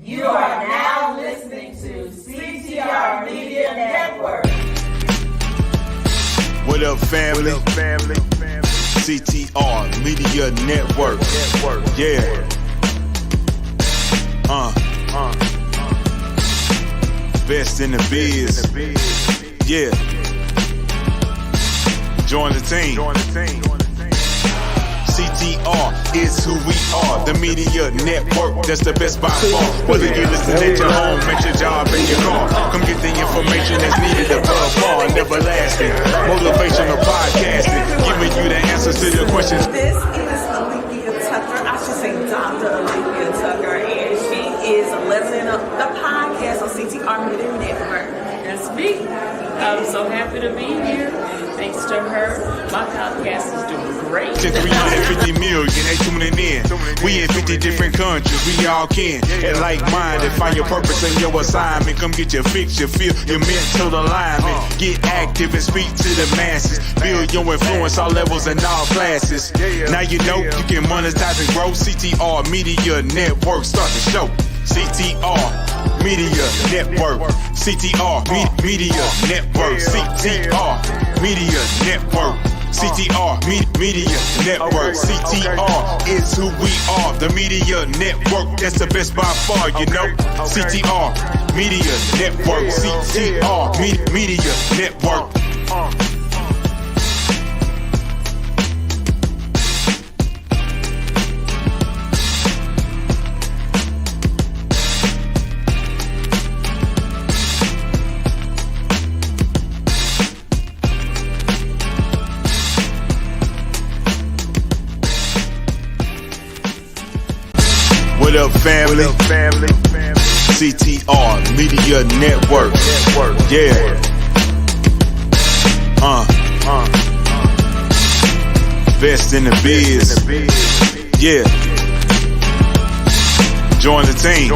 You are now listening to CTR Media Network. What up, family? CTR Media Network. Yeah. Best in the biz. Yeah. Join the team. CTR is who we are. The media network, that's the best by far. Whether you listen at your home, at your job, in your car, come get the information that's needed above all. Never lasting. Motivational podcasting, giving you the answers to the questions. This is Olivia Tucker. I should say Dr. Olivia Tucker, and she is leveling up the podcast on CTR Media Network. That's me. I'm so happy to be here. Thanks to her, my podcast is doing great. 350 million, they tuning in. We in 50 different countries, we all can. And like-minded, find your purpose and your assignment. Come get your fix, your feel, your mental alignment. Get active and speak to the masses. Build your influence, all levels and all classes. Now you know you can monetize and grow. CTR Media Network, start the show. CTR Media Network. CTR Media Network. CTR Media Network. CTR Media Network. CTR is who we are. The media network, that's the best by far, you know. CTR Media Network. CTR Media Network. What up, family? CTR Media Network. Yeah. Best in the biz. Yeah. Join the team.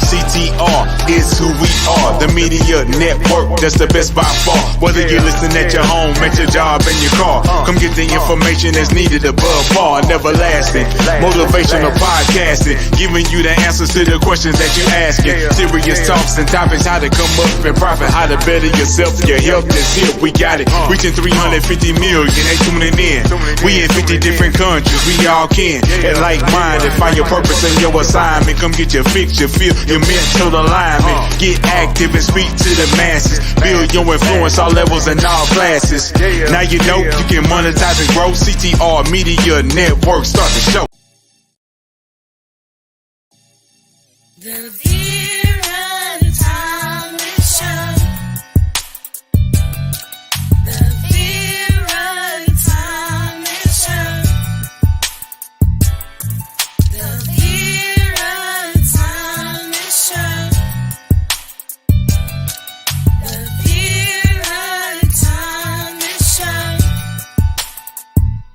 CTR is who we are. The media network, that's the best by far. Whether you listen at your home, at your job, in your car, come get the information that's needed above all. Never lasting. Motivational podcasting, giving you the answers to the questions that you asking. Serious talks and topics, how to come up and profit, how to better yourself. Your health is here, we got it. Reaching 350 million, they tuning in. We in 50 different countries, we all can. And like-minded, find your purpose and your assignment. Come get your fix, your feel, your mental alignment. Get active and speak to the masses. Build your influence, all levels and all classes. Now you know you can monetize and grow. CTR Media Network, start the show. The Vera and Tommy Show. The Vera and Tommy Show. The Vera and Tommy Show. The Vera and Tommy Show.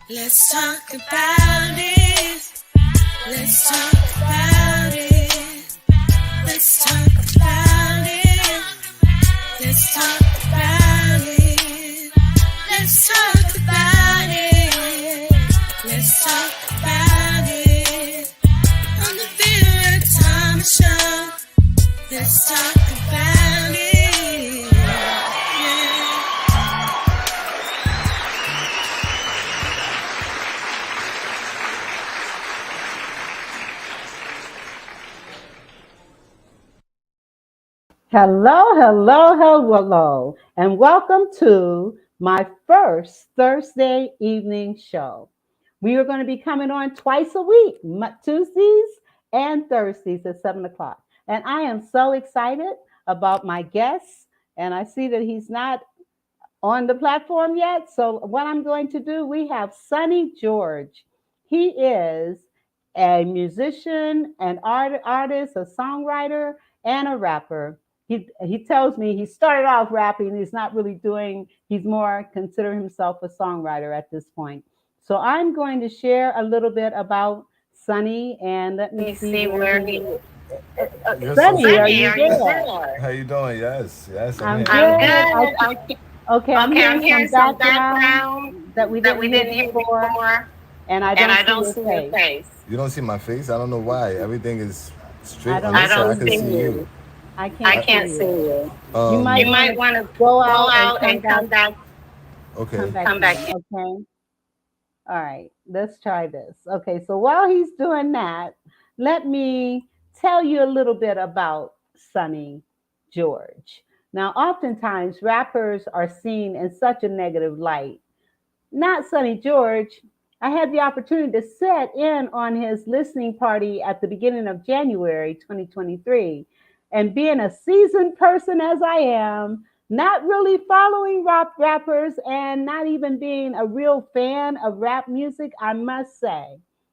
Let's talk about it. Let's talk about it. Let's talk about it. Let's talk about it. Let's talk about it. Let's talk about it. On the Vera Thomas Show. Let's talk about it. Hello, and welcome to my first Thursday evening show. We are going to be coming on twice a week, Tuesdays and Thursdays at 7 o'clock. And I am so excited about my guest, and I see that he's not on the platform yet. So what I'm going to do, we have Sonny Jorge. He is a musician, an artist, a songwriter, and a rapper. He tells me he started off rapping. He's not really doing, he's more consider himself a songwriter at this point. So I'm going to share a little bit about Sonny, and let me see where he Sonny, are you there? How you doing? Yes, I'm good. Okay, I'm hearing some background that we didn't hear before, and I don't see your face. You don't see my face? I don't know why. Everything is I straight on don't this side. I see can see you. you. I can't see you. You might You want might to want to go go out and out and come back. come Okay. back Come back in. in. Okay. All right. Let's try this. Okay. So while he's doing that, let me tell you a little bit about Sonny George. Now, oftentimes rappers are seen in such a negative light. Not Sonny George. I had the opportunity to sit in on his listening party at the beginning of January 2023. And being a seasoned person as I am, not really following rappers and not even being a real fan of rap music, I must say,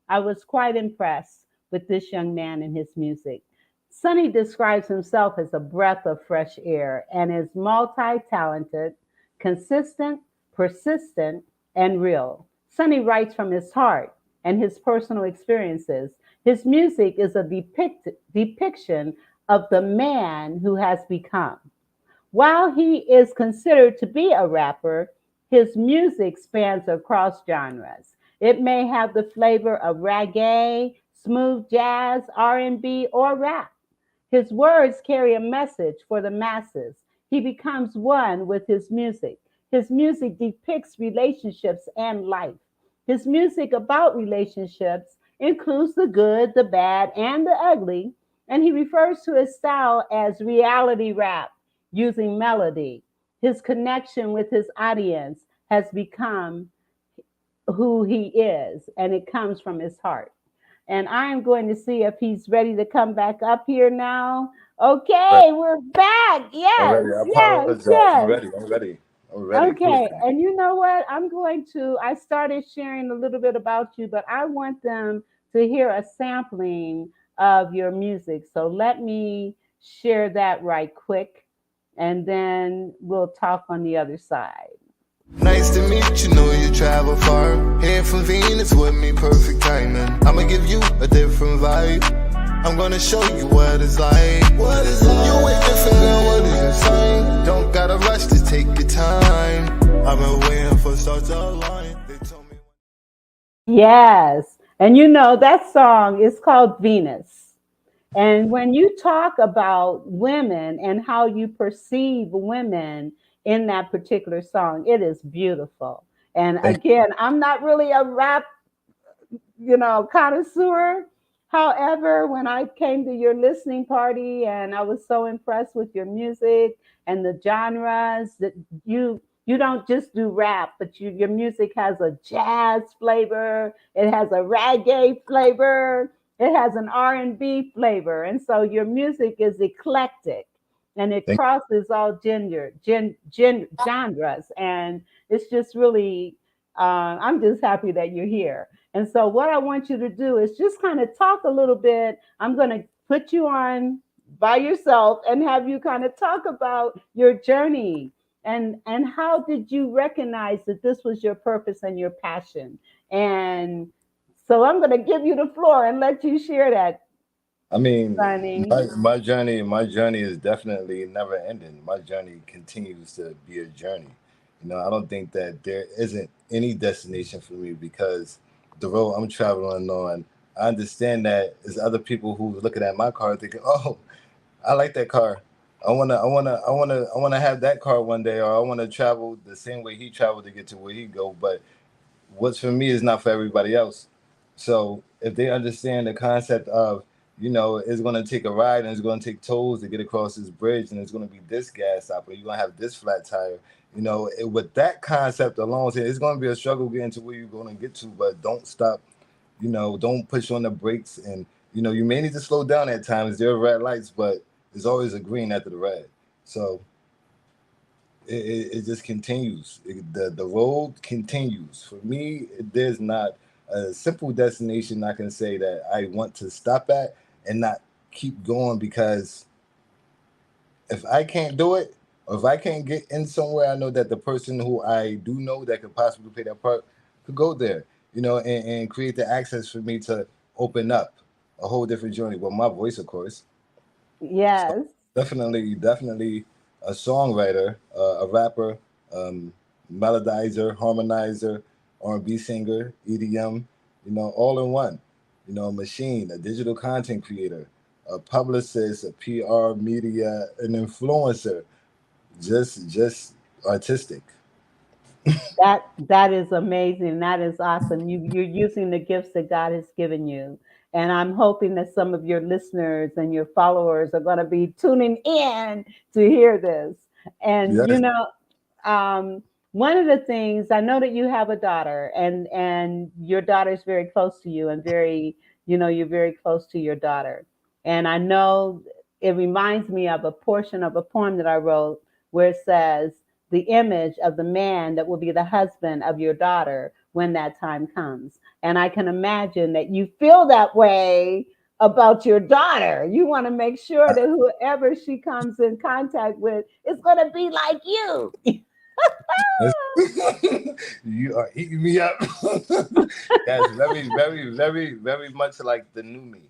I was quite impressed with this young man and his music. Sonny describes himself as a breath of fresh air and is multi talented, consistent, persistent, and real. Sonny writes from his heart and his personal experiences. His music is a depiction of the man who has become. While he is considered to be a rapper, his music spans across genres. It may have the flavor of reggae, smooth jazz, R&B, or rap. His words carry a message for the masses. He becomes one with his music. His music depicts relationships and life. His music about relationships includes the good, the bad, and the ugly. And he refers to his style as reality rap using melody. His connection with his audience has become who he is, and it comes from his heart. And I'm going to see if he's ready to come back up here now. Right. Okay, we're back. I'm Yes, ready. I yes, apologize. I'm yes. ready. I'm ready. I'm ready. Prove Okay, it. and you know what? I started sharing a little bit about you, but I want them to hear a sampling of your music. So let me share that right quick, and then we'll talk on the other side. Nice to meet you, know you travel far. Here from Venus with me, perfect timing. I'ma give you a different vibe. I'm gonna show you what it's like. What is like? You wait different, girl, what is your sign? Don't gotta rush, to take your time. I've been waiting for stars to align. They told me. Yes, and you know that song is called Venus. And when you talk about women and how you perceive women in that particular song, it is beautiful. And Thank again, I'm not really a rap, connoisseur. However, when I came to your listening party and I was so impressed with your music and the genres that you don't just do rap, but your music has a jazz flavor, it has a reggae flavor, it has an R&B flavor, and so your music is eclectic and it thank crosses all genres, and it's just really. I'm just happy that you're here. And so, what I want you to do is just kind of talk a little bit. I'm going to put you on by yourself and have you kind of talk about your journey and how did you recognize that this was your purpose and your passion. And so, I'm going to give you the floor and let you share that, I mean, Sonny. my journey is definitely never ending. My journey continues to be a journey. I don't think that there isn't any destination for me because the road I'm traveling on, I understand that there's other people who looking at my car thinking, "Oh, I like that car. I wanna have that car one day, or I wanna travel the same way he traveled to get to where he go." But what's for me is not for everybody else. So if they understand the concept of, it's going to take a ride and it's going to take tolls to get across this bridge and it's going to be this gas stop or you're going to have this flat tire, with that concept alone, it's going to be a struggle getting to where you're going to get to, but don't stop, don't push on the brakes. And, you may need to slow down at times. There are red lights, but there's always a green after the red. So it just continues. The road continues. For me, there's not a simple destination I can say that I want to stop at and not keep going because if I can't do it, or if I can't get in somewhere, I know that the person who I do know that could possibly play that part could go there, and create the access for me to open up a whole different journey with my voice, of course. So Yes. definitely a songwriter, a rapper, um, melodizer, harmonizer, R&B singer, EDM, all in one. you know, a machine, a digital content creator, a publicist, a PR media, an influencer, just artistic. That is amazing. That is awesome. You're using the gifts that God has given you. And I'm hoping that some of your listeners and your followers are going to be tuning in to hear this. And Yes. um, one of the things I know that you have a daughter, and your daughter is very close to you, and you're very close to your daughter. And I know it reminds me of a portion of a poem that I wrote where it says, "The image of the man that will be the husband of your daughter when that time comes." And I can imagine that you feel that way about your daughter. You want to make sure that whoever she comes in contact with is going to be like you. You are eating me up. Yes, very, very, very, very much like the new me.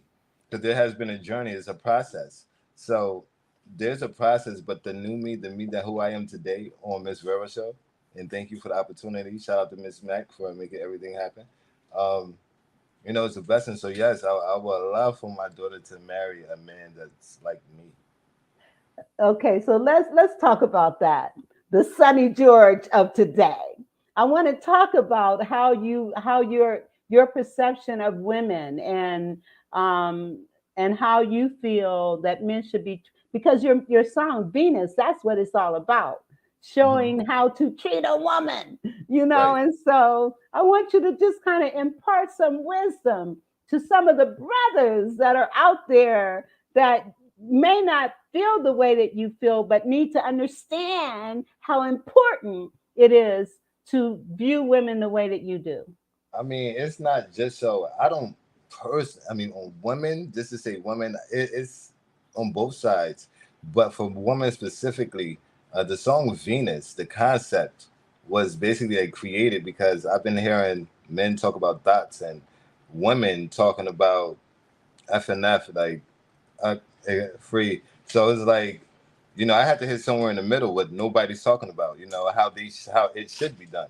Because there has been a journey, it's a process. So there's a process, but the new me, the me that who I am today on Miss Vera show. And thank you for the opportunity. Shout out to Miss Mac for making everything happen. Um, you know, it's a blessing. So yes, I would love for my daughter to marry a man that's like me. Okay, so let's talk about that. The Sonny George of today. I want to talk about how your perception of women and how you feel that men should be, because your song Venus, that's what it's all about. Mhm. Showing how to treat a woman. Right. And so I want you to just kind of impart some wisdom to some of the brothers that are out there that may not feel the way that you feel, but need to understand how important it is to view women the way that you do. I mean, it's not just so I don't I mean, on women, just to say women, it's on both sides. But for women specifically, the song Venus, the concept was basically like created because I've been hearing men talk about dots and women talking about FNF, like uh, free. So it's like, you know, I had to hit somewhere in the middle what nobody's talking about. You know how it should be done.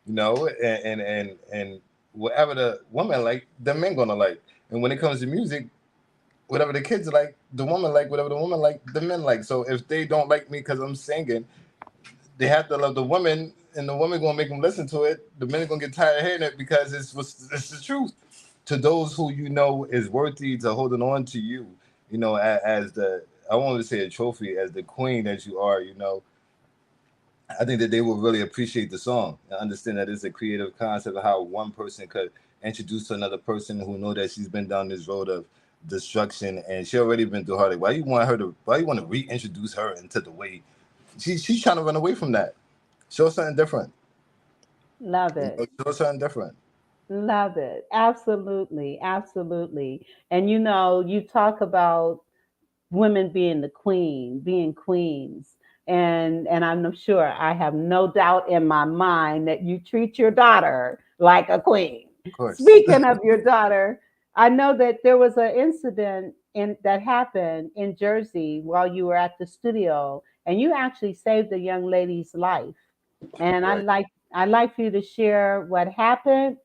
You know, and whatever the woman like, the men gonna like. And when it comes to music, whatever the kids like, the woman like. Whatever the woman like, the men like. So if they don't like me because I'm singing, they have to love the woman, and the woman gonna make them listen to it. The men are gonna get tired of hearing it because it's the truth. To those who you know is worthy to holding on to you, you know, as the I wanted to say a trophy, as the queen that you are, you know, I think that they will really appreciate the song and understand that it's a creative concept of how one person could introduce to another person who know that she's been down this road of destruction and she already been through heartache. Why you want to reintroduce her into the way she's trying to run away from that? Show something different. Love You know, it. show something different. Love it. Absolutely. Absolutely. And you talk about women being the queen, being queens. And I'm sure, I have no doubt in my mind that you treat your daughter like a queen. Of course. Speaking of your daughter, I know that there was an incident that happened in Jersey while you were at the studio, and you actually saved a young lady's life. And Right. I'd like for you to share what happened.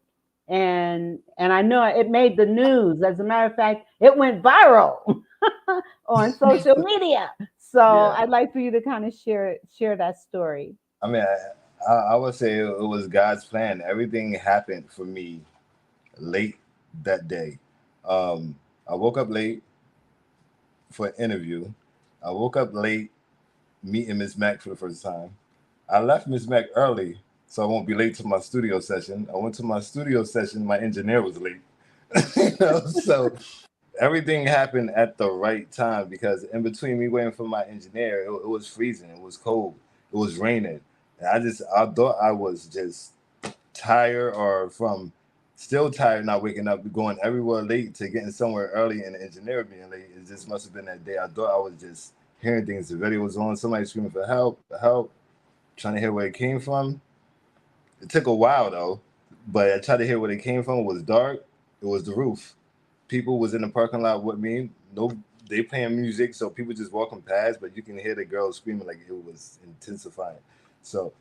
And I know it made the news. As a matter of fact, it went viral on social media. So Yeah. I'd like for you to kind of share that story. I mean, I would say it was God's plan. Everything happened for me late that day. I woke up late for an interview. I woke up late meeting Miss Mac for the first time. I left Miss Mac early so I won't be late to my studio session. I went to my studio session. My engineer was late. You know, so everything happened at the right time because in between me waiting for my engineer, it was freezing. It was cold. It was raining. And I thought I was just tired or from still tired, not waking up, going everywhere late to getting somewhere early and the engineer being late. It just must have been that day. I thought I was just hearing things. The video was on, somebody screaming for help, help, trying to hear where it came from. It took a while though, but I tried to hear where it came from. It was dark. It was the roof. People was in the parking lot with me. No, they playing music, so people just walking past, but you can hear the girl screaming like it was intensifying. So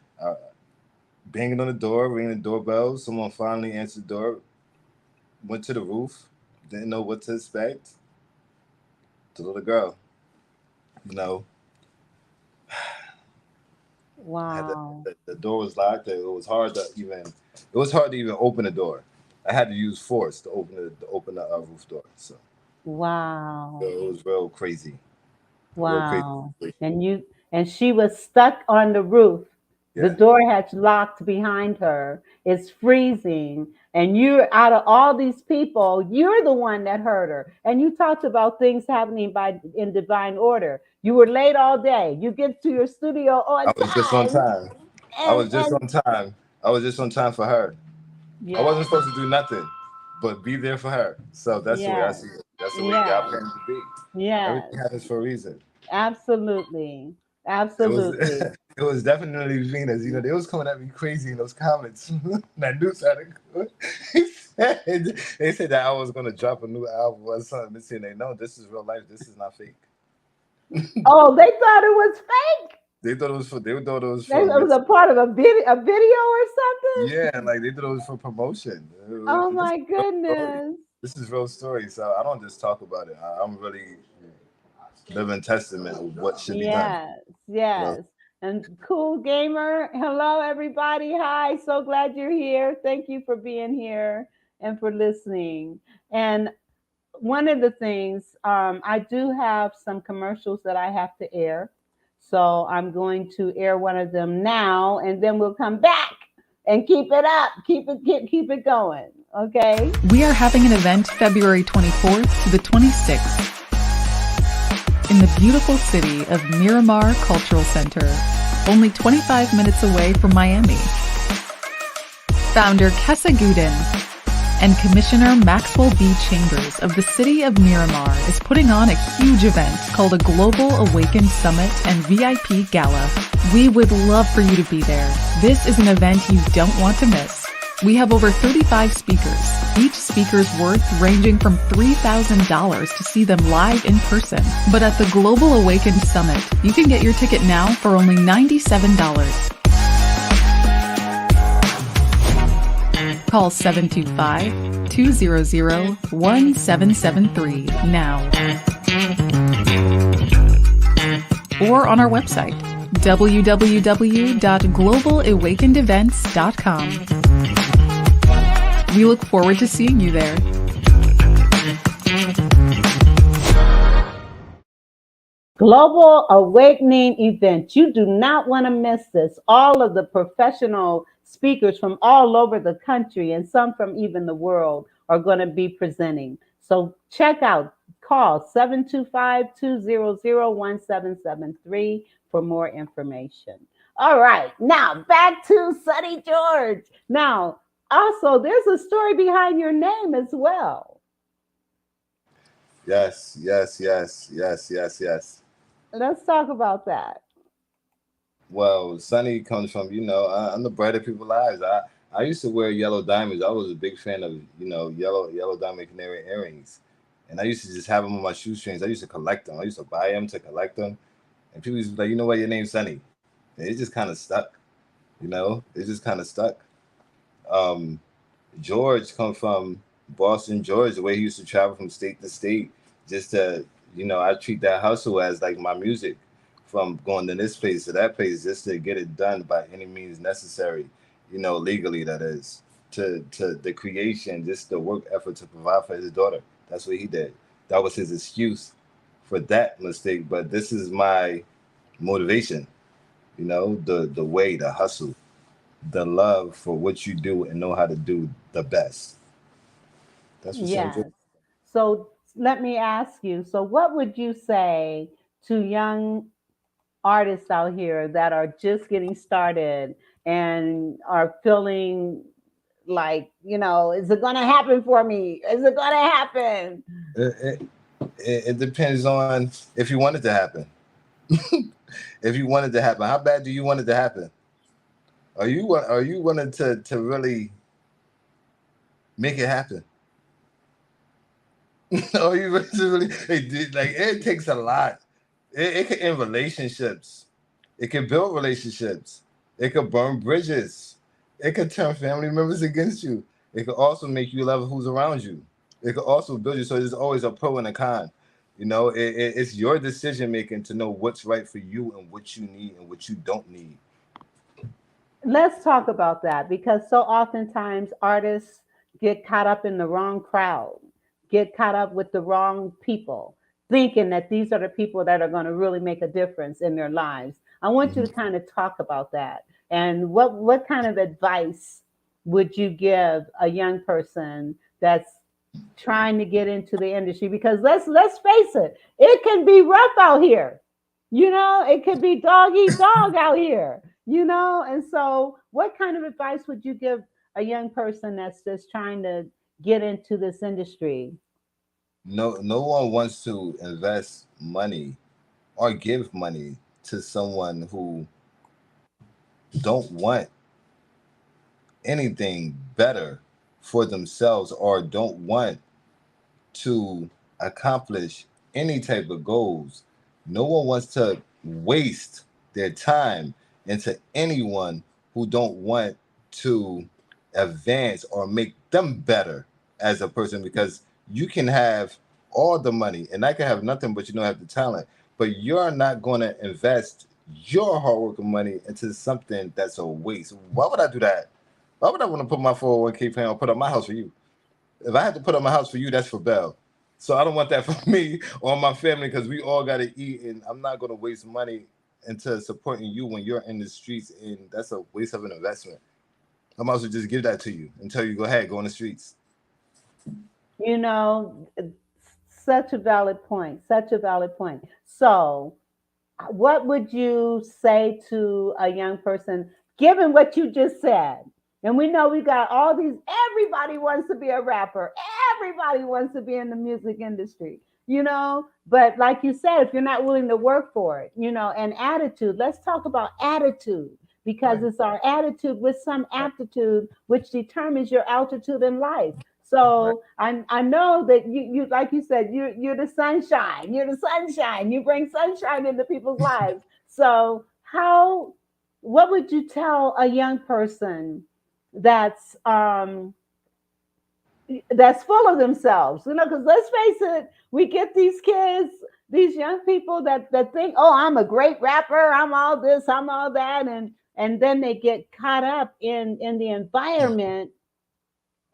banging on the door, ringing the doorbell. Someone finally answered the door, went to the roof, didn't know what to expect. The little girl, you know, had Wow. the door was locked. It was hard to even open the door. I had to use force to open the roof door. So Wow. it was real crazy, a real crazy Wow. situation. And she was stuck on the roof. The Yeah, door had locked behind her. It's freezing. And you're out of all these people, you're the one that hurt her. And you talked about things happening in divine order. You were late all day. You get to your studio I on was just on time. time. I And was just on time. I was just on time for her. I yeah, wasn't supposed to do nothing but be there for her. So that's the way I yeah, see it. That's the way God yeah, planned it to be. yes, Everything happens for a reason. absolutely. It was Absolutely. it was definitely Venus. You know, they was coming at me crazy in those comments. That news article. They said that I was gonna drop a new album or something. They said they know this is real life. This is not fake. Oh, they thought it was fake. They thought it was for. They thought it was It for. was a part of a video or something. Yeah, like they thought it was for promotion. Oh This is my real story. goodness. This is real story. So I don't just talk about it. I'm really living testament of what should be done. Yes, You know, yes. And Cool Gamer, hello everybody. Hi, so glad you're here. Thank you for being here and for listening. And one of the things, I do have some commercials that I have to air. So I'm going to air one of them now, and then we'll come back and keep it up, keep it going. Okay. We are having an event February 24th to the 26th in the beautiful city of Miramar Cultural Center, only 25 minutes away from Miami. Founder Kessa Guden and Commissioner Maxwell B. Chambers of the city of Miramar is putting on a huge event called a Global Awaken Summit and VIP Gala. We would love for you to be there. This is an event you don't want to miss. We have over 35 speakers, each speaker's worth ranging from $3,000 to see them live in person. But at the Global Awaken Summit, you can get your ticket now for only $97. Call 725-200-1773 now. Or on our website, www.globalawakenedevents.com. We look forward to seeing you there. Global Awakening event. You do not want to miss this. All of the professional speakers from all over the country and some from even the world are going to be presenting. So check out, call 725-200-1773 for more information. All right, now back to Sonny Jorge. Now, also, there's a story behind your name as well. yes. Let's talk about that. Well, Sunny comes from, I'm the bright of people's lives. I used to wear yellow diamonds. I was a big fan of, yellow diamond canary earrings. And I used to just have them on my shoestrings. I used to collect them. I used to buy them to collect them. And people used to be like, you know what, your name's Sunny. And it just kind of stuck, it just kind of stuck. George come from Boston, Georgia, where he used to travel from state to state just to, I treat that hustle as like my music, from going to this place to that place just to get it done by any means necessary, legally, that is, to the creation, just the work effort to provide for his daughter. That's what he did. That was his excuse for that mistake. But this is my motivation, the way, the hustle, the love for what you do and know how to do the best. That's what Sonny Yes. Jorge. So let me ask you, so what would you say to young artists out here that are just getting started and are feeling like, is it going to happen for me? Is it going to happen? It depends on if you want it to happen. If you want it to happen, how bad do you want it to happen? Are you wanting to really make it happen? Are you really like, it takes a lot. It can end relationships. It can build relationships. It could burn bridges. It could turn family members against you. It could also make you love who's around you. It could also build you. So there's always a pro and a con. You know, it's your decision making to know what's right for you and what you need and what you don't need. Let's talk about that because so oftentimes artists get caught up in the wrong crowd, get caught up with the wrong people, thinking that these are the people that are going to really make a difference in their lives. I want you Mhm. to kind of talk about that. And what kind of advice would you give a young person that's trying to get into the industry? Because let's face it, it can be rough out here. It could be dog eat dog out here, and so what kind of advice would you give a young person that's just trying to get into this industry? No one wants to invest money or give money to someone who don't want anything better for themselves or don't want to accomplish any type of goals. No one wants to waste their time into anyone who don't want to advance or make them better as a person, because you can have all the money and I can have nothing, but you don't have the talent. But you're not going to invest your hard work and money into something that's a waste. Why would I do that? Why would I want to put my 401k plan or put up my house for you? If I had to put up my house for you, that's for Bell. So I don't want that for me or my family, because we all got to eat, and I'm not going to waste money into supporting you when you're in the streets, and that's a waste of an investment. I might as well just give that to you and tell you, go ahead, go in the streets. You know, such a valid point, such a valid point. So, what would you say to a young person, given what you just said? And we know we got all these, everybody wants to be a rapper, everybody wants to be in the music industry, but like you said, if you're not willing to work for it, and attitude, let's talk about attitude because Right. it's our attitude with some aptitude which determines your altitude in life. Right. So I know that you like you said, you're the sunshine. You're the sunshine. You bring sunshine into people's lives. So what would you tell a young person that's that's full of themselves? Because let's face it, we get these kids, these young people that think, oh, I'm a great rapper, I'm all this, I'm all that, and then they get caught up in the environment,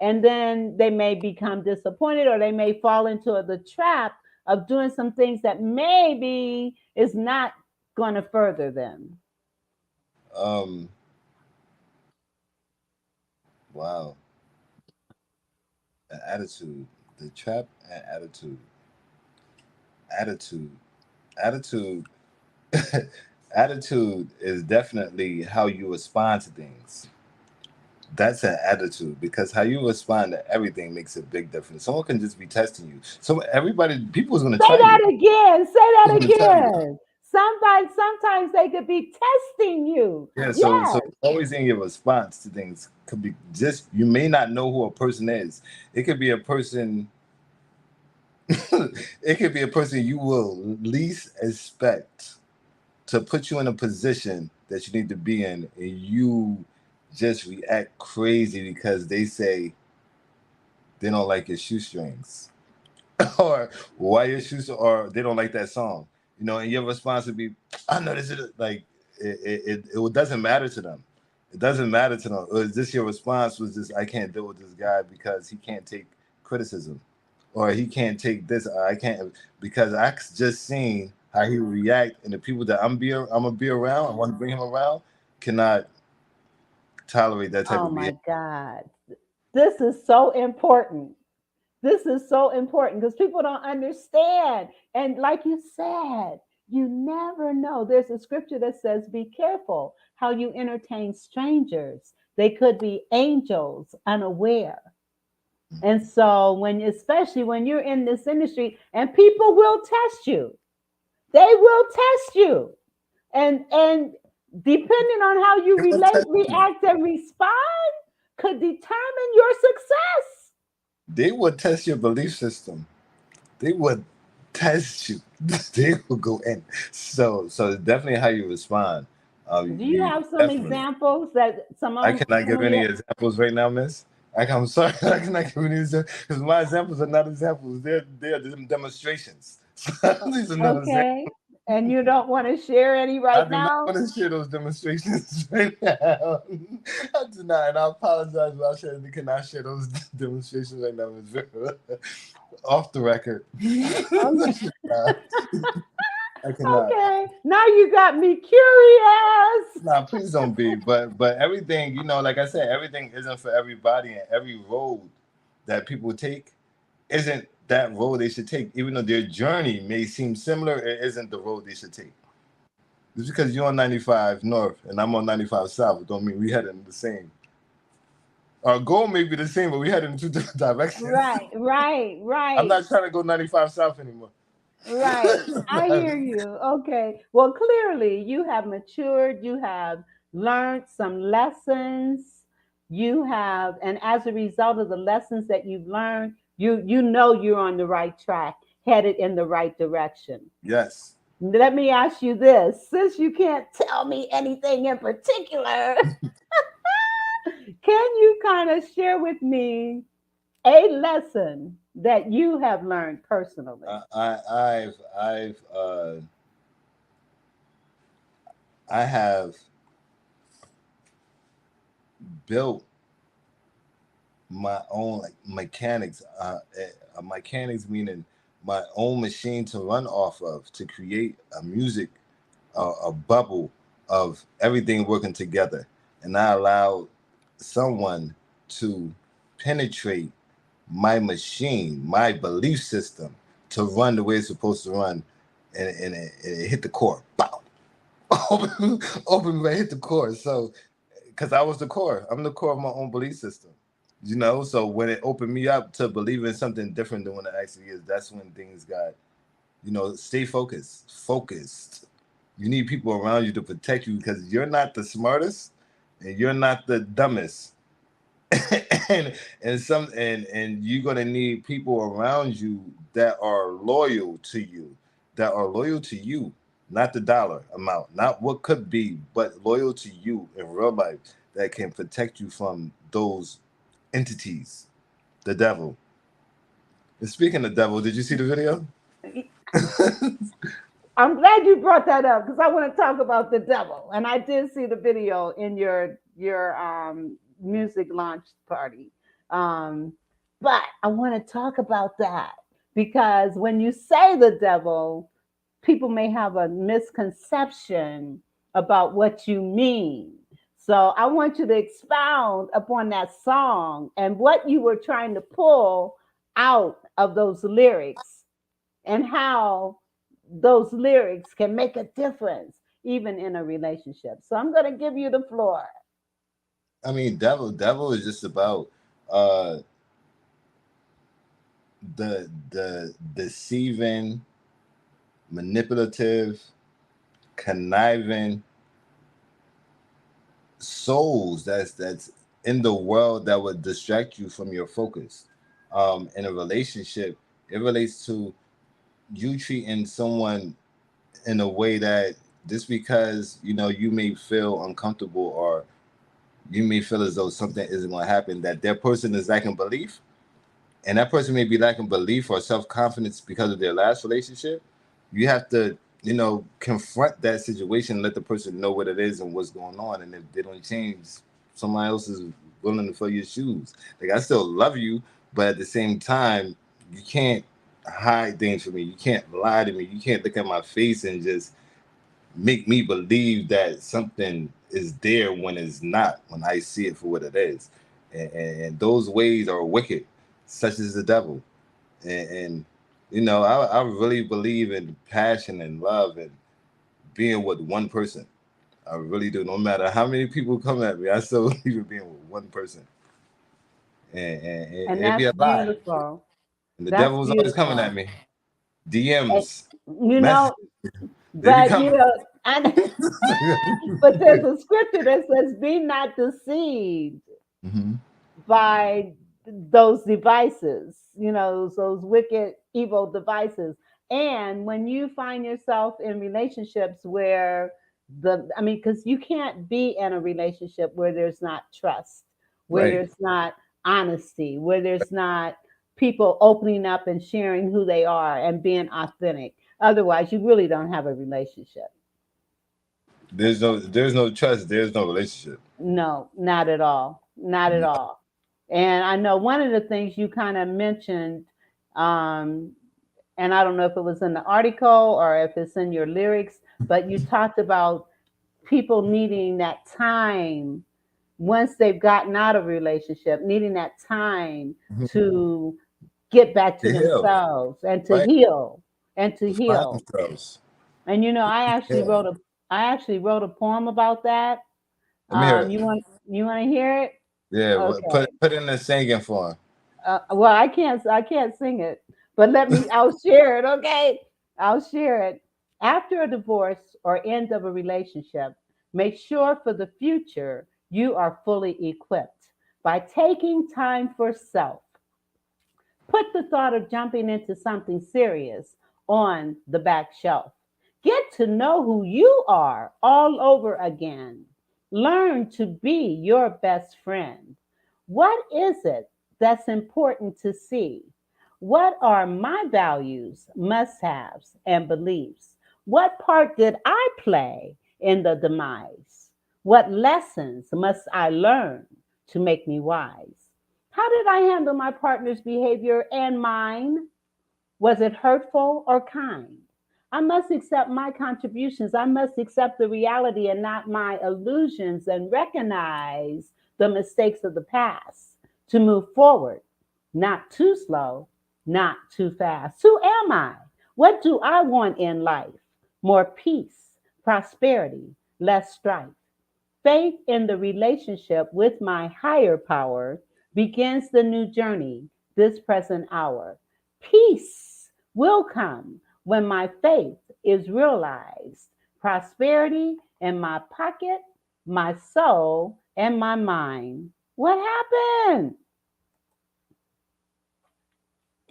and then they may become disappointed or they may fall into the trap of doing some things that maybe is not going to further them. Um. Wow. Attitude. The trap and attitude. Attitude. Attitude. Attitude is definitely how you respond to things. That's an attitude, because how you respond to everything makes a big difference. Someone can just be testing you. So people is going to Say try you. that again. Say Who's that going to try you? again. Sometimes they could be testing you. Yeah. So Yes. always in your response to things could be just, you may not know who a person is. It could be a person. It could be a person you will least expect to put you in a position that you need to be in, and you just react crazy because they say they don't like your shoestrings or why your shoes, or they don't like that song, and your response would be, I know this is like, it doesn't matter to them. It doesn't matter to them. Or is this your response was this, I can't deal with this guy because he can't take criticism, or he can't take this, or I can't, because I just seen how he react, and the people that I'm gonna be around, I want to bring him around, cannot tolerate that type Oh of behavior. my God. This is so important. This is so important because people don't understand. And like you said, you never know. There's a scripture that says, be careful how you entertain strangers. They could be angels unaware. And so especially when you're in this industry, and people will test you, they will test you. And depending on how you They will test you. react, and respond could determine your success. They will test your belief system. They would test you. They will go in. So it's definitely how you respond. Do you You have some definitely. examples that I cannot some give of any your examples right now, Miss. Like, I'm sorry, I cannot give you these because my examples are not examples. They're demonstrations. These are not examples. Okay. And you don't want to share any I right do not now? want to share those demonstrations right now. I do not, and I apologize if I said we cannot share those demonstrations right now, Ms. Vera. Off the record. Okay. I cannot. Okay. Now you got me curious. Nah, please don't be. But everything, like I said, everything isn't for everybody, and every road that people take isn't that road they should take. Even though their journey may seem similar, it isn't the road they should take. Just because you're on 95 North and I'm on 95 South, it don't mean we heading the same. Our goal may be the same, but we heading in two different directions. Right. I'm not trying to go 95 South anymore. Right. I hear you. Okay. Well, clearly you have matured. You have learned some lessons. You have, and as a result of the lessons that you've learned, you know you're on the right track, headed in the right direction. Yes. Let me ask you this, since you can't tell me anything in particular, can you kind of share with me a lesson that you have learned personally? I have built my own mechanics. Mechanics meaning my own machine to run off of to create a music, a bubble of everything working together, and I allowed someone to penetrate my machine, my belief system, to run the way it's supposed to run, and it hit the core. Bow. Open, right, hit the core. So, because I was the core, I'm the core of my own belief system. So when it opened me up to believe in something different than what it actually is, that's when things got, stay focused. You need people around you to protect you because you're not the smartest and you're not the dumbest. and you're gonna need people around you that are loyal to you, not the dollar amount, not what could be, but loyal to you in real life that can protect you from those entities, the devil. And speaking of devil, did you see the video? I'm glad you brought that up because I want to talk about the devil. And I did see the video in your music launch party. But I want to talk about that because when you say the devil, people may have a misconception about what you mean. So I want you to expound upon that song and what you were trying to pull out of those lyrics and how those lyrics can make a difference even in a relationship. So I'm going to give you the floor. I mean, devil is just about the deceiving, manipulative, conniving souls that's in the world that would distract you from your focus. In a relationship, it relates to you treating someone in a way that just because you may feel uncomfortable or you may feel as though something isn't going to happen, that their person is lacking belief, and that person may be lacking belief or self-confidence because of their last relationship. You have to confront that situation, let the person know what it is and what's going on, and if they don't change, somebody else is willing to fill your shoes. Like, I still love you, but at the same time, you can't hide things from me. You can't lie to me. You can't look at my face and just make me believe that something is there when it's not, when I see it for what it is. And those ways are wicked, such as the devil. And I really believe in passion and love and being with one person. I really do. No matter how many people come at me, I still believe in being with one person. And it'd be that's a lie. beautiful. And the That's devil was always coming beautiful. at me. And, DMs, you messages, know, they be but coming. but there's a scripture that says, "Be not deceived Mm-hmm. by those devices, those wicked, evil devices." And when you find yourself in relationships where because you can't be in a relationship where there's not trust, where Right. there's not honesty, where there's not people opening up and sharing who they are and being authentic. Otherwise, you really don't have a relationship. There's no trust. There's no relationship. No, not at all. Not at all. And I know one of the things you kind of mentioned, um, and I don't know if it was in the article or if it's in your lyrics, but you talked about people needing that time once they've gotten out of a relationship, needing that time to get back to To heal, themselves and to right? heal and to To find heal. themselves. And Yeah. I actually wrote a poem about that. Let me hear You it. want to hear it? Yeah, Okay. put it in the singing form. Well, I can't sing it, but I'll share it. Okay. I'll share it. After a divorce or end of a relationship, make sure for the future you are fully equipped by taking time for self. Put the thought of jumping into something serious on the back shelf. Get to know who you are all over again. Learn to be your best friend. What is it that's important to see? What are my values, must haves, and beliefs? What part did I play in the demise? What lessons must I learn to make me wise? How did I handle my partner's behavior and mine? Was it hurtful or kind? I must accept my contributions. I must accept the reality and not my illusions and recognize the mistakes of the past to move forward, not too slow, not too fast. Who am I? What do I want in life? More peace, prosperity, less strife. Faith in the relationship with my higher power begins the new journey this present hour. Peace will come when my faith is realized. Prosperity in my pocket, my soul, and my mind. What happened?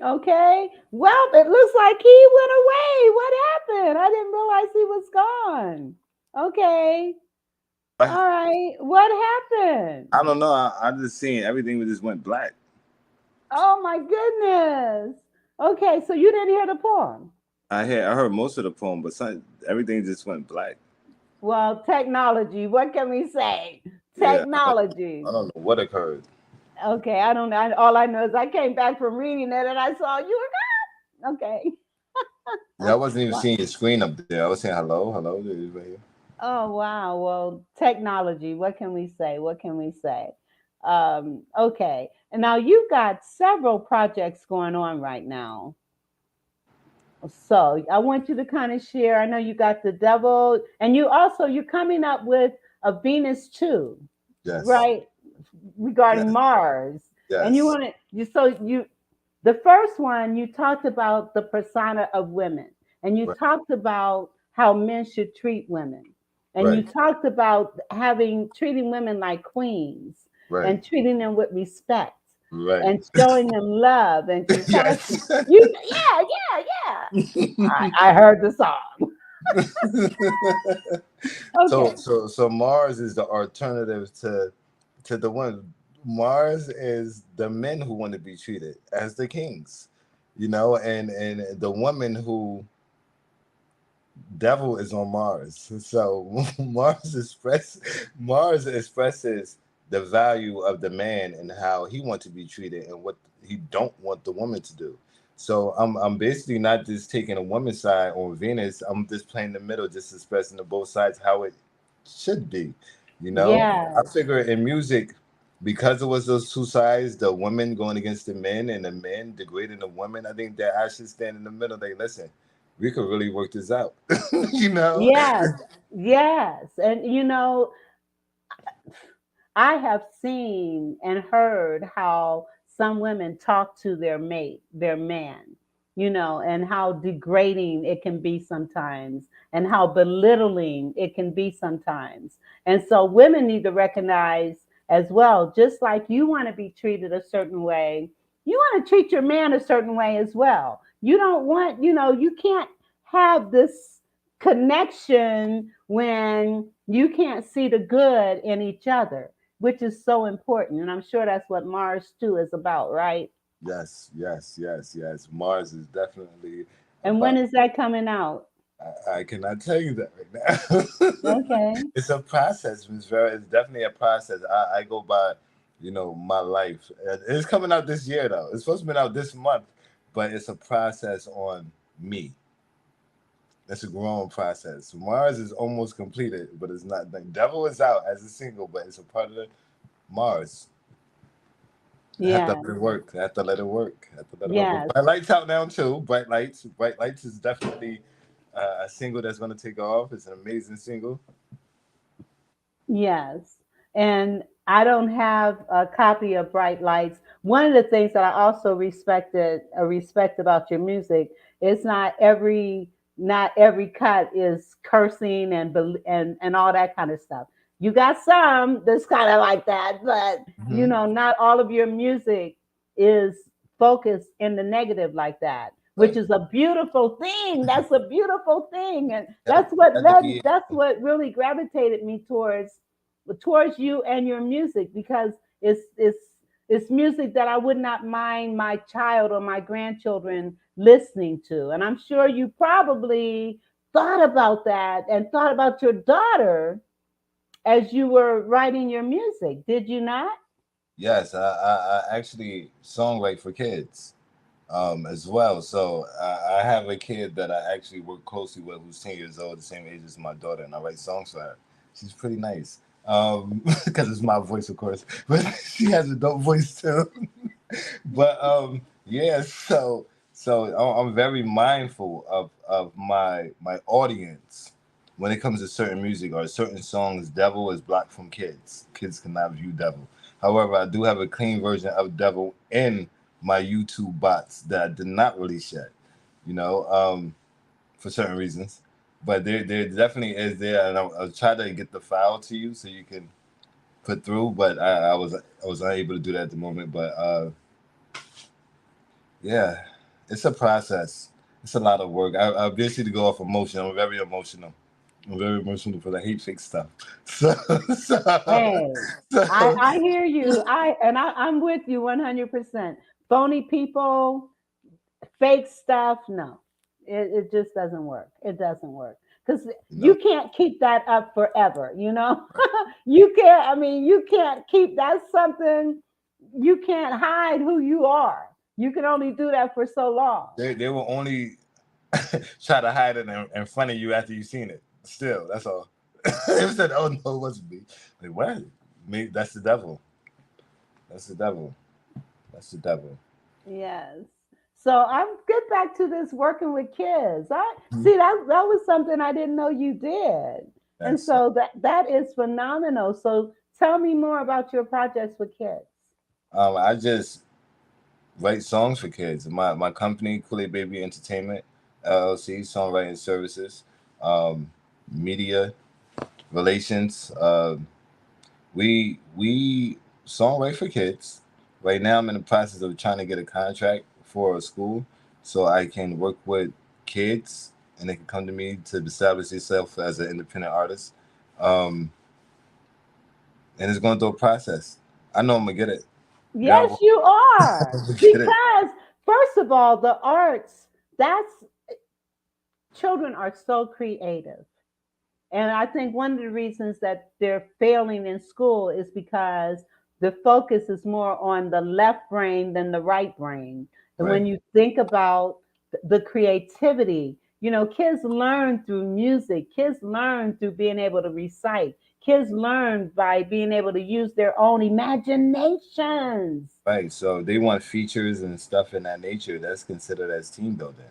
Okay. Well, it looks like he went away. What happened? I didn't realize he was gone. Okay. I, All right. What happened? I don't know. I just seen everything just went black. Oh my goodness. Okay, so you didn't hear the poem. I heard most of the poem, but everything just went black. Well, technology, what can we say? Yeah, Technology. I don't know what occurred. Okay, I don't know. All I know is I came back from reading it and I saw you were gone. Okay. Yeah, I wasn't even Well, seeing your screen up there. I was saying hello, hello. Right here. oh wow. Well, technology, what can we say? What can we say? Okay. And now you've got several projects going on right now. So I want you to kind of share. I know you got the devil, and you're coming up with a Venus too, Yes, right? Regarding yes, Mars. And you yes. want to you the first one you talked about the persona of women, and you Right, talked about how men should treat women. And you right, talked about treating women like queens right, and treating them with respect right. and showing them love and compassion. Yes. Yeah. I heard the song. So Okay. Mars is the alternative to the one. Mars is the men who want to be treated as the kings, and the woman who devil is on Mars. So Mars expresses the value of the man and how he wants to be treated and what he don't want the woman to do. So I'm basically not just taking a woman's side on Venus. I'm just playing the middle, just expressing the both sides how it should be. I Yes. figure in music, because it was those two sides, the women going against the men and the men degrading the women, I think that I should stand in the middle. They listen, we could really work this out. you know? Yes. Yes. And I have seen and heard how some women talk to their mate, their man, and how degrading it can be sometimes and how belittling it can be sometimes. And so women need to recognize as well, just like you want to be treated a certain way, you want to treat your man a certain way as well. You don't want, you can't have this connection when you can't see the good in each other, which is so important. And I'm sure that's what Mars 2 is about, right? Yes, yes, yes, yes. Mars is definitely And when about. is that coming out? I cannot tell you that right now. Okay. It's a process, Ms. Vera. It's definitely a process. I go by, my life. It's coming out this year though. It's supposed to be out this month, but it's a process on me. It's a growing process. Mars is almost completed, but it's not. The Devil is out as a single, but it's a part of the Mars. I have to Yeah. let it work. I have to let it work. I have to let it work. But Yes. Bright Lights out now too. Bright Lights. Bright Lights is definitely a single that's going to take off. It's an amazing single. Yes. And I don't have a copy of Bright Lights. One of the things that I also respect about your music is not every cut is cursing and all that kind of stuff. You got some that's kind of like that, but Mhm. not all of your music is focused in the negative like that, which Right. is a beautiful thing. That's a beautiful thing, and That, be it. that's what really gravitated me towards you and your music, because it's music that I would not mind my child or my grandchildren listening to. And I'm sure you probably thought about that and thought about your daughter as you were writing your music, did you not? Yes, I actually songwrite for kids as well. So I have a kid that I actually work closely with who's 10 years old, the same age as my daughter, and I write songs for her. She's pretty nice. Because it's my voice, of course, but she has a dope voice too. But yeah, so I'm very mindful of my audience when it comes to certain music or certain songs. Devil is blocked from kids. Kids cannot view Devil. However, I do have a clean version of Devil in my YouTube bots that I did not release yet. You know, for certain reasons. But there definitely is there, and I'll try to get the file to you so you can put through. But I was unable to do that at the moment. But yeah, it's a process. It's a lot of work. I basically go off emotion. I'm very emotional. I'm very emotional because I hate fake stuff. So, Hey, I, so I hear you. I'm with you 100%. Phony people, fake stuff, no. It just doesn't work. It doesn't work. Because you you know, can't keep that up forever. You can't, you can't keep that's something you can't hide who you are. You can only do that for so long. they will only try to hide it in front of you after you've seen it. Still, that's all. They said, "Oh no, it wasn't me." Like what? Me? That's the devil. That's the devil. That's the devil. Yes. So I'm get back to this working with kids. I Mhm. see that was something I didn't know you did. And Yes. so that is phenomenal. So tell me more about your projects with kids. I just write songs for kids. My company, Kool Baby Entertainment LLC, songwriting services, um, media relations. We songwrite for kids. Right now, I'm in the process of trying to get a contract for a school so I can work with kids and they can come to me to establish themselves as an independent artist. Um, and it's going through a process. I know I'm gonna get it. God, Yes, you I'm are. gonna get it. Because first of all, the arts, that's children are so creative. And I think one of the reasons that they're failing in school is because the focus is more on the left brain than the right brain. And when Right. you think about the creativity, kids learn through music, kids learn through being able to recite, kids learn by being able to use their own imaginations. Right. So they want features and stuff in that nature. That's considered as team building.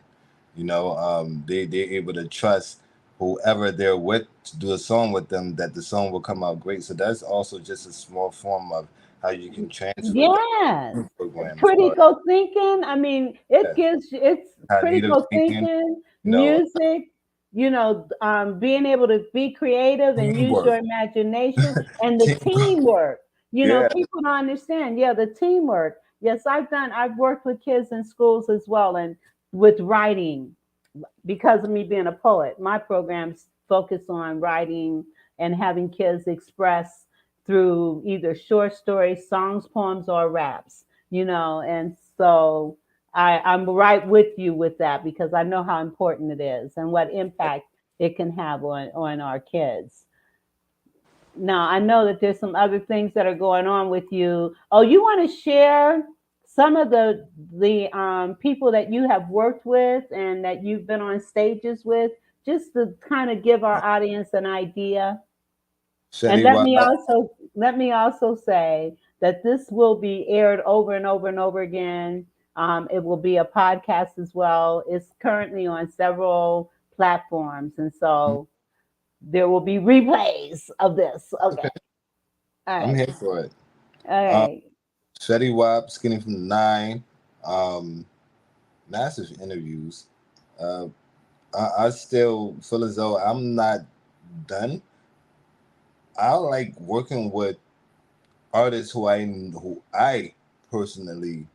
They're able to trust whoever they're with to do a song with them that the song will come out great. So that's also just a small form of how you can transfer that Yes. program as well. Critical thinking. I mean, Yeah. it's Cognitive critical thinking, thinking, you know, music, being able to be creative and use teamwork. your imagination and the Teamwork. teamwork. Yeah. People don't understand. Yeah, the teamwork. Yes, I've worked with kids in schools as well and with writing because of me being a poet. My programs focus on writing and having kids express through either short stories, songs, poems, or raps, and so I'm right with you with that because I know how important it is and what impact it can have on our kids. Now, I know that there's some other things that are going on with you. Oh, you want to share some of the people that you have worked with and that you've been on stages with, just to kind of give our audience an idea? And Shetty let me also say that this will be aired over and over and over again. It will be a podcast as well. It's currently on several platforms, and so there will be replays of this. Okay. Okay, All I'm right. here for it. All Um, right. Shetty Wap, Skinny from the Nine, massive interviews. Uh, I still feel as though I'm not done. I like working with artists who I personally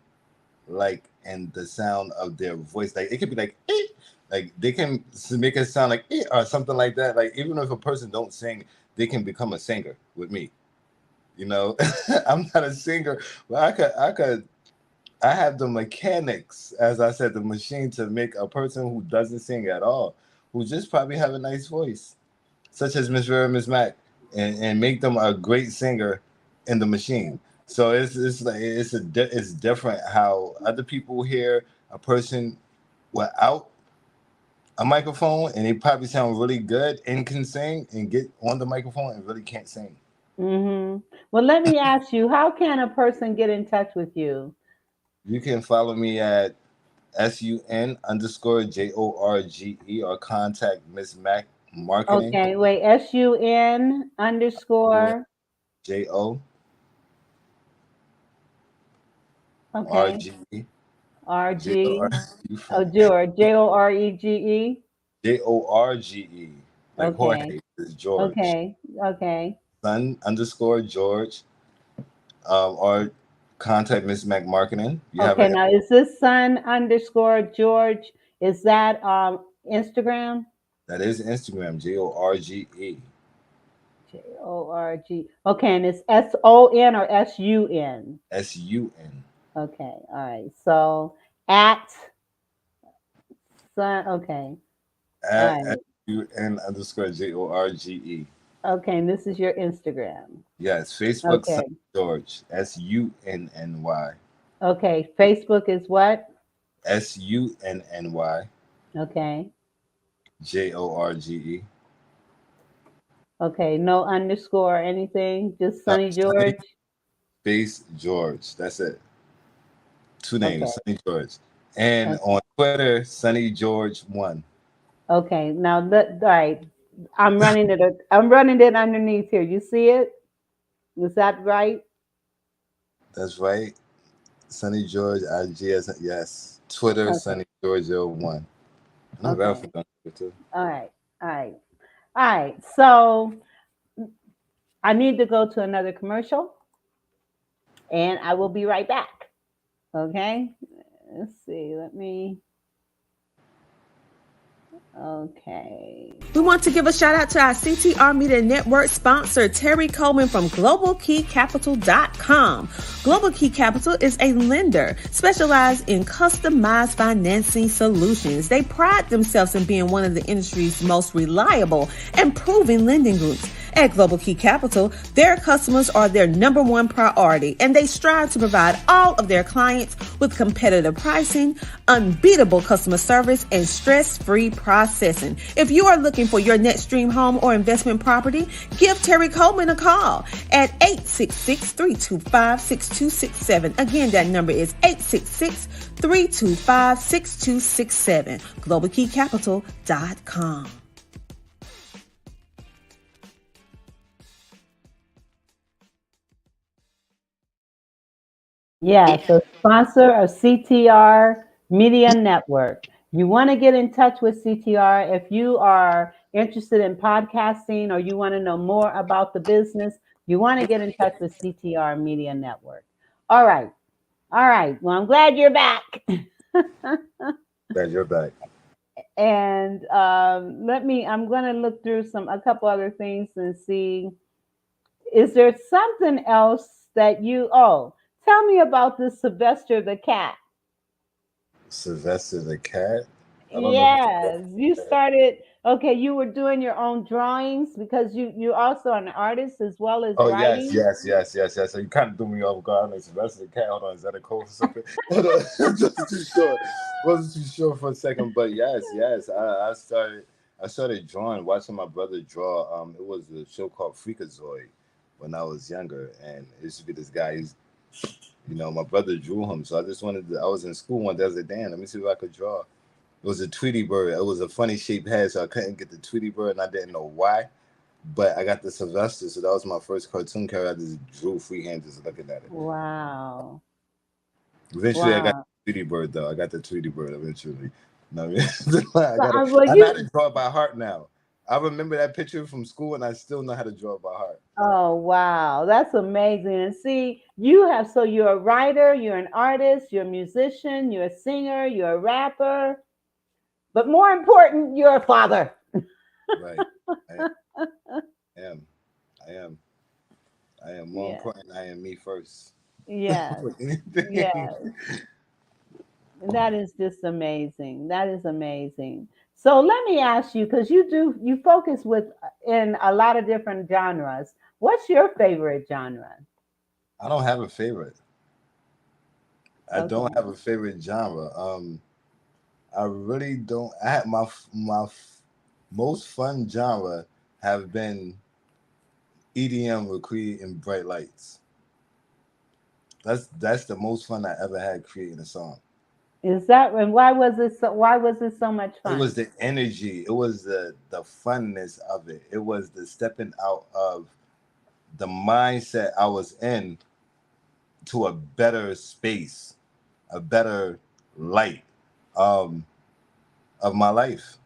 like, and the sound of their voice. Like it could be like like they can make it sound like or something like that. Like even if a person don't sing, they can become a singer with me. You know, I'm not a singer, but I have the mechanics, as I said, the machine to make a person who doesn't sing at all, who just probably have a nice voice, such as Miss Vera, Miss Mac, and make them a great singer in the machine. So it's like it's different how other people hear a person without a microphone and they probably sound really good and can sing and get on the microphone and really can't sing. Well, let me ask you, how can a person get in touch with you? You can follow me at SUN_JORGE or contact Miss Mac Marketing. Okay, wait, SUN underscore. JORGE. Okay. RG. Oh, JORGE. George. JOREGE. Like Okay. Jorge is George. Okay. Okay. Son_George. Or contact Miss Mac Marketing. You have Okay. it. Now, is this son underscore George? Is that Instagram? That is Instagram. JORGE. JORG. Okay, and it's SON or SUN? SUN. Okay. All right. So at son. Okay. All At right. SUN_JORGE. Okay. And this is your Instagram. Yes, Facebook Son Okay. George. SUNNY. Okay. Facebook is what? SUNNY. Okay. JORGE. Okay. No underscore or anything. Just No, Sonny Sonny George. Space George. That's it. Two Okay. names, Sonny George. And Okay. on Twitter, Sonny George 1. Okay. Now all right. I'm running it. I'm running it underneath here. You see it? Is that right? That's right. Sonny George, IGS, yes. Twitter, Okay. Sonny George 01. And I'm Okay. verified on Twitter too. All right. All right. All right. So I need to go to another commercial and I will be right back. Okay. Let's see. Let me. Okay. We want to give a shout out to our CTR Media Network sponsor, Terry Coleman from GlobalKeyCapital.com. Global Key Capital is a lender specialized in customized financing solutions. They pride themselves in being one of the industry's most reliable and proven lending groups. At Global Key Capital, their customers are their number one priority, and they strive to provide all of their clients with competitive pricing, unbeatable customer service, and stress-free processing. If you are looking for your next dream home or investment property, give Terry Coleman a call at 866-325-6267. Again, that number is 866-325-6267. GlobalKeyCapital.com. Yeah, so sponsor of CTR Media Network. You want to get in touch with CTR if you are interested in podcasting or you want to know more about the business. You want to get in touch with CTR Media Network. All right. All right. Well, I'm glad you're back. Glad you're back. And I'm going to look through a couple other things and see. is there something else that tell me about this Sylvester the cat. Sylvester the cat. I don't know what Yes, you started. Okay, you were doing your own drawings because you also are an artist as well as Oh yes, writing. yes, yes, yes, yes. So you kind of threw me off guard. I'm like Sylvester the cat. Hold on, is that a code for something? Hold on, wasn't too sure. Wasn't too sure for a second, but yes, yes. I started drawing, watching my brother draw. It was a show called Freakazoid when I was younger, and it used to be this guy. My brother drew him, so I just wanted to. I was in school one day. I was like, damn, let me see if I could draw. It was a Tweety bird. It was a funny shaped head, so I couldn't get the Tweety bird, and I didn't know why. But I got the Sylvester, so that was my first cartoon character. I just drew freehand, just looking at it. Wow. Eventually, I got Wow. the Tweety bird, though. I got the Tweety bird eventually. No, I mean, I got it. Well, I know how to draw it by heart now. I remember that picture from school, and I still know how to draw it by heart. oh wow, that's amazing. And see, you're a writer, you're an artist, you're a musician, you're a singer, you're a rapper, but more important, you're a father. Right. I am. I am. I am. More Yeah. important, I am me first. Yes. For anything. Yes. That is just amazing. That is amazing. So let me ask you, because you focus in a lot of different genres. What's your favorite genre? I don't have a favorite. I don't Okay. have a favorite genre. I really don't. I had most fun genre have been EDM with creating bright lights. That's the most fun I ever had creating a song. Is that and why was it so much It was fun? the energy. It was the funness of it. It was the stepping out of the mindset I was in to a better space, a better light um, of my life.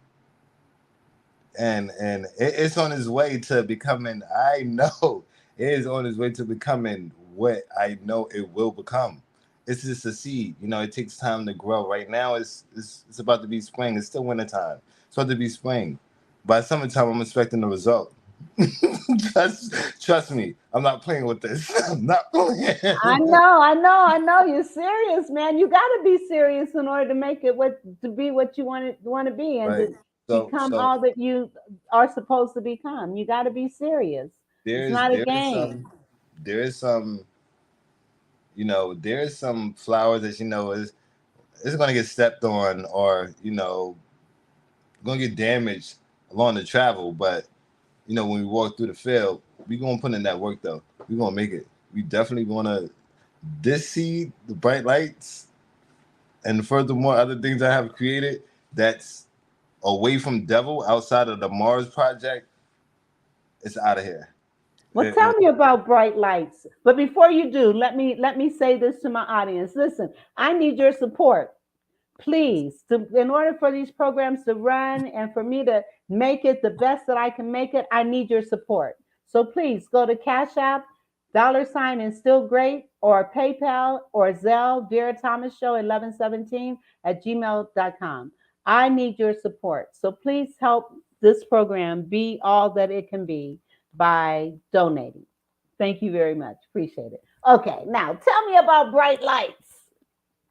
It's on its way to becoming. I know it is on its way to becoming what I know it will become. It's just a seed. It takes time to grow. Right now, it's about to be spring. It's still wintertime. It's about to be spring. By summertime, I'm expecting the result. Trust me. I'm not playing with this. I'm not playing. I know. You're serious, man. You got to be serious in order to make it to be what you want to be and Right. to So become so all that you are supposed to become. You got to be serious. It's there's not a there is some game. there is some there's some flowers that is going to get stepped on or going to get damaged along the travel. But when we walk through the field, we going to put in that work though. We going to make it. We definitely going to this seed, the bright lights, and furthermore other things I have created that's away from devil outside of the Mars project. It's out of here. Well, tell me about bright lights. But before you do, let me say this to my audience. Listen, I need your support. Please, in order for these programs to run and for me to make it the best that I can make it, I need your support. So please go to Cash App, $ and still great, or PayPal or Zelle, Vera Thomas Show 1117 at gmail.com. I need your support. So please help this program be all that it can be by donating. Thank you very much. Appreciate it. Okay, now tell me about Bright Lights.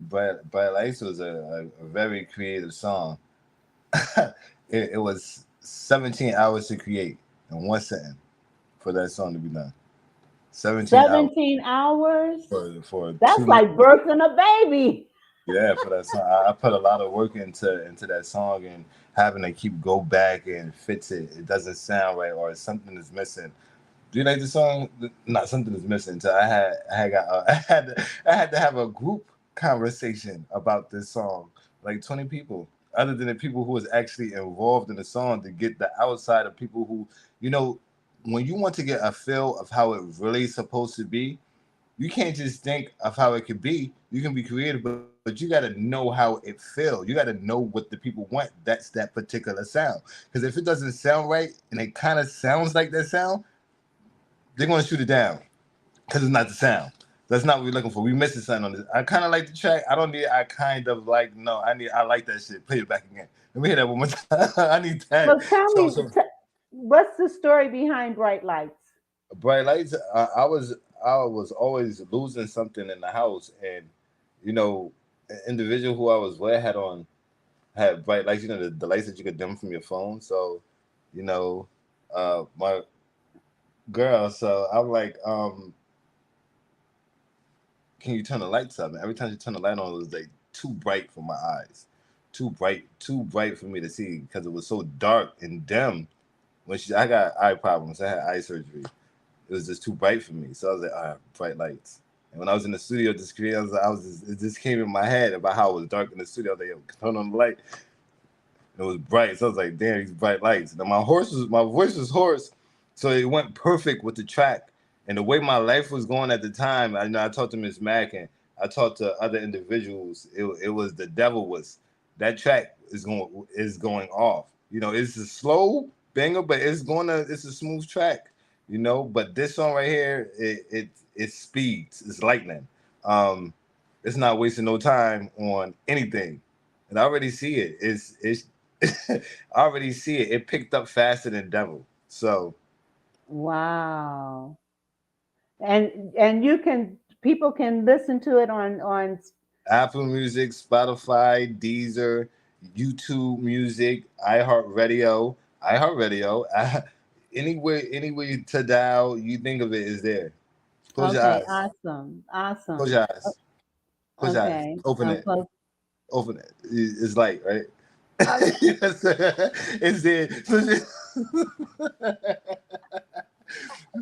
But Lights was a very creative song. It was 17 hours to create in one sitting for that song to be done. 17 hours 17 hours? for That's 2 minutes. like birthing a baby. Yeah, for that song. I put a lot of work into that song and having to go back and fix it. It doesn't sound right or something is missing. Do you like the song? Not something is missing. So I had to have a group conversation about this song, like 20 people, other than the people who was actually involved in the song, to get the outside of people who, when you want to get a feel of how it really is supposed to be, you can't just think of how it could be. You can be creative, but you got to know how it feels. You got to know what the people want. That's that particular sound. Because if it doesn't sound right and it kind of sounds like that sound, they're going to shoot it down because it's not the sound. That's not what we're looking for. We missing something on this. I kind of like the track. I kind of like, no, I like that shit. Play it back again. Let me hear that one more time. I need that. So tell me, So what's the story behind Bright Lights? bright lights. I was always losing something in the house, and you know, an individual who I was with had bright lights. You know, the lights that you could dim from your phone. So, you know, my girl. So I'm like, can you turn the lights up? And every time you turn the light on, it was like too bright for my eyes, too bright for me to see because it was so dark and dim. I got eye problems, I had eye surgery. It was just too bright for me. So I was like, all right, bright lights. And when I was in the studio just creating, it just came in my head about how it was dark in the studio. I was like, yo, turn on the light. It was bright. So I was like, damn, these bright lights. Now my voice was hoarse. So it went perfect with the track. And the way my life was going at the time, I talked to Miss Mack and I talked to other individuals. It was the devil was that track is going off. It's a slow banger, but it's a smooth track. But this song right here, it speeds, it's lightning. Um, it's not wasting no time on anything. And I already see it. It's I already see it. It picked up faster than Devil. So Wow. And people can listen to it on Apple Music, Spotify, Deezer, YouTube Music, iHeartRadio, anywhere to dial, you think of it is there. Close your Okay, eyes. awesome. Close Awesome. your eyes. Close your eyes. Okay. Open I'm it. close. Open it. It's light, right? Okay. Yes, it's there.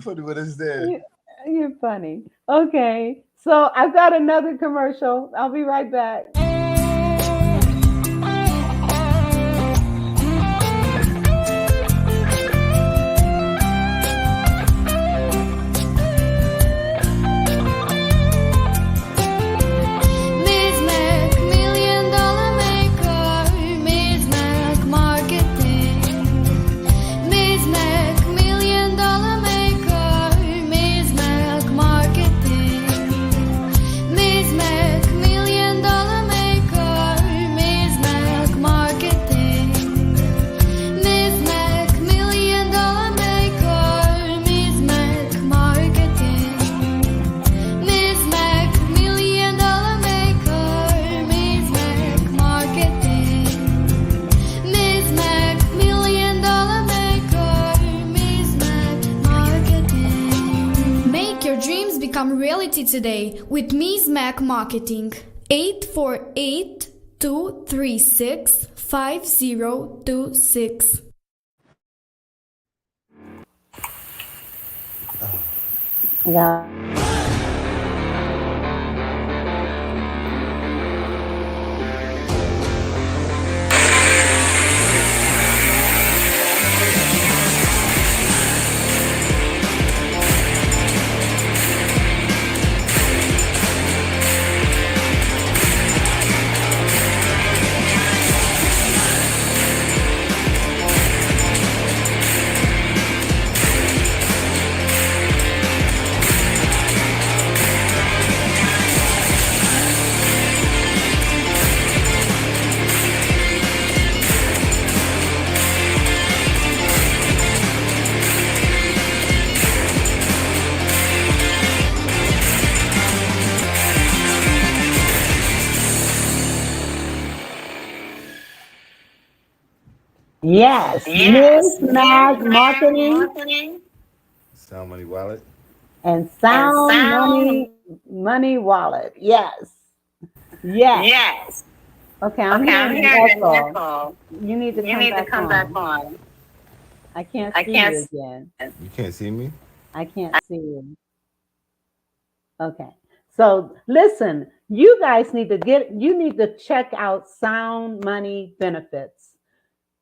Funny, but it's there. You're funny. Okay. So I've got another commercial. I'll be right back. Miss Mac, $1 million maker. Miss Mac marketing. Miss Mac, $1 million maker. Miss Mac marketing. Miss Mac, $1 million maker. Miss Mac marketing. Miss Mac, $1 million maker. Miss Mac marketing. Miss Mac, $1 million maker. Miss Mac marketing. Miss Mac, $1 million maker. Miss Mac marketing. Make your dreams become reality today with Miss Mac marketing. 848-236-5026. Yeah. Yes, Miss Mag Marketing Sound Money Wallet. and Sound Money Wallet. Yes, yes. Okay, I'm hearing an echo. You need to come back on. I can't see you again. You can't see me? I can't see you. Okay. So listen, you guys need to check out Sound Money Benefits.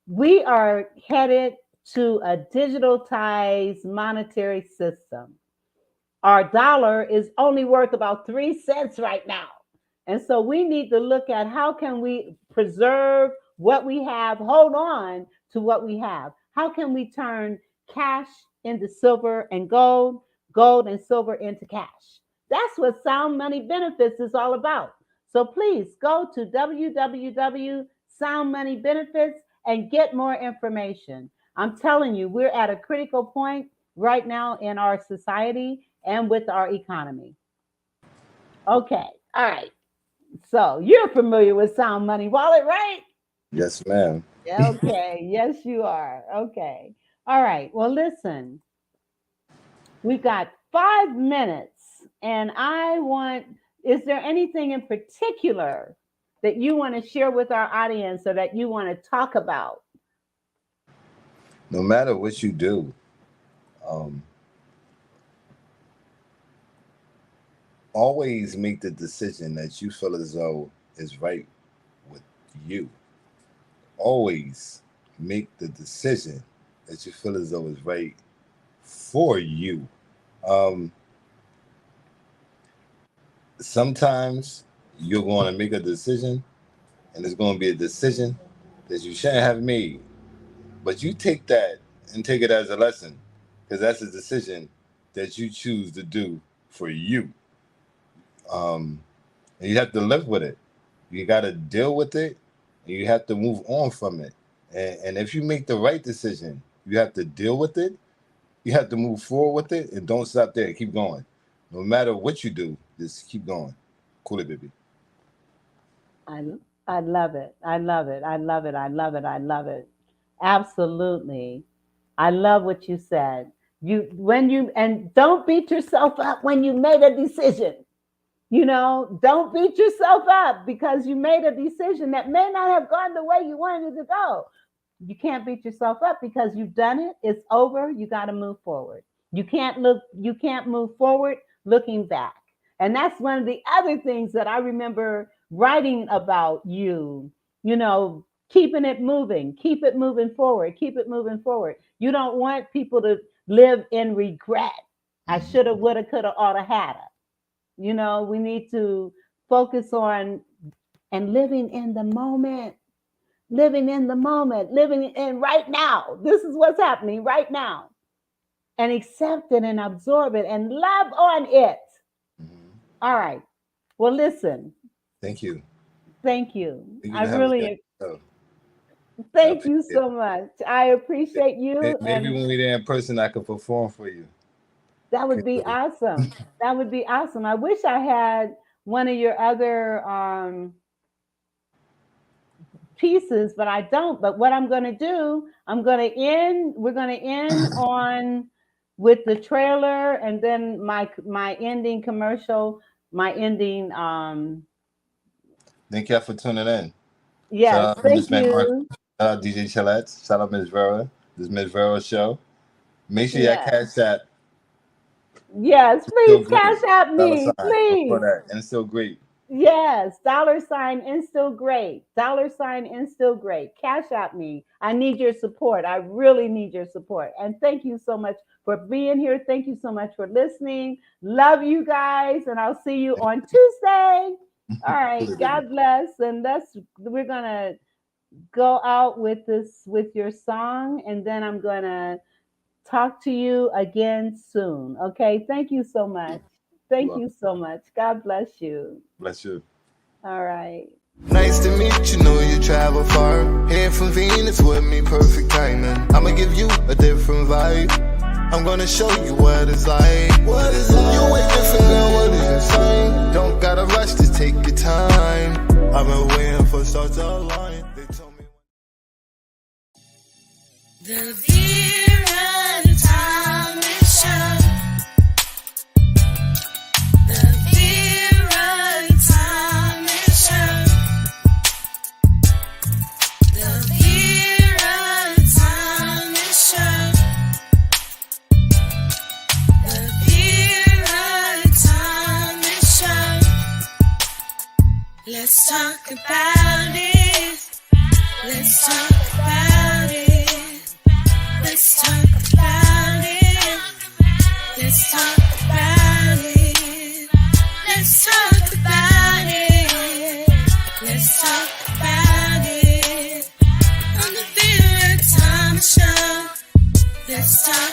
We are headed to a digitalized monetary system. Our dollar is only worth about 3 cents right now. And so we need to look at how can we preserve what we have, hold on to what we have. How can we turn cash into silver and gold, gold and silver into cash? That's what Sound Money Benefits is all about. So please go to www.soundmoneybenefits and get more information. I'm telling you, we're at a critical point right now in our society and with our economy. Okay, all right. So you're familiar with Sound Money Wallet, right? Yes, ma'am. Okay, yes, you are. Okay. All right. Well, listen, we've got 5 minutes, and is there anything in particular that you want to share with our audience or that you want to talk about? No matter what you do, always make the decision that you feel as though is right with you. Always make the decision that you feel as though is right for you. Sometimes you're going to make a decision, and it's going to be a decision that you shouldn't have made. But you take that and take it as a lesson, because that's a decision that you choose to do for you. And you have to live with it. You got to deal with it, and you have to move on from it. And if you make the right decision, you have to deal with it. You have to move forward with it, and don't stop there. Keep going. No matter what you do, just keep going. Cool it, baby. I love it. I love it. I love it. I love it. I love it. Absolutely. I love what you said. And don't beat yourself up when you made a decision. Don't beat yourself up because you made a decision that may not have gone the way you wanted it to go. You can't beat yourself up because you've done it. It's over. You got to move forward. You can't move forward looking back. And that's one of the other things that I remember writing about you, keeping it moving, keep it moving forward, keep it moving forward. You don't want people to live in regret. I shoulda, woulda, coulda, oughta, hadda. We need to focus on and living in the moment, living in right now. This is what's happening right now. And accept it and absorb it and love on it. All right. Well, listen. Thank you. Thank you. Thank you so much. I appreciate you. Maybe when we're there in person, I could perform for you. That would be awesome. That would be awesome. I wish I had one of your other pieces, but I don't. But what I'm going to do, we're going to end on with the trailer and then my ending commercial, my ending. Thank y'all for tuning in. Yes, thank you. Shout out DJ Chillette. Shout out Ms. Vera. This is Ms. Vera show. Make sure y'all catch that. Yes, please cash out me, please. And it's still great. Yes, $ and still great. $ and still great. Cash out me. I need your support. I really need your support. And thank you so much for being here. Thank you so much for listening. Love you guys, and I'll see you on Tuesday. All right, God bless. And we're gonna go out with your song, and then I'm gonna talk to you again soon. Okay. Thank you so much. Thank you so much. God bless you. Bless you. All right. Nice to meet you, know you travel far. Here from Venus with me, perfect timing. I'ma give you a different vibe. I'm gonna show you what it's like. What is it? You ain't different, girl, what is your sign? Don't gotta rush, just take your time. I've been waiting for such a line. They told me. The Vera and Tommy Show. The Vera and Tommy Show. The Vera and Tommy Show. The Vera and Tommy Show. Let's talk about it. Let's talk about it. Let's talk about it. Let's talk about it. Let's talk about it. Let's talk about it. On the Vera Thomas Show. Let's talk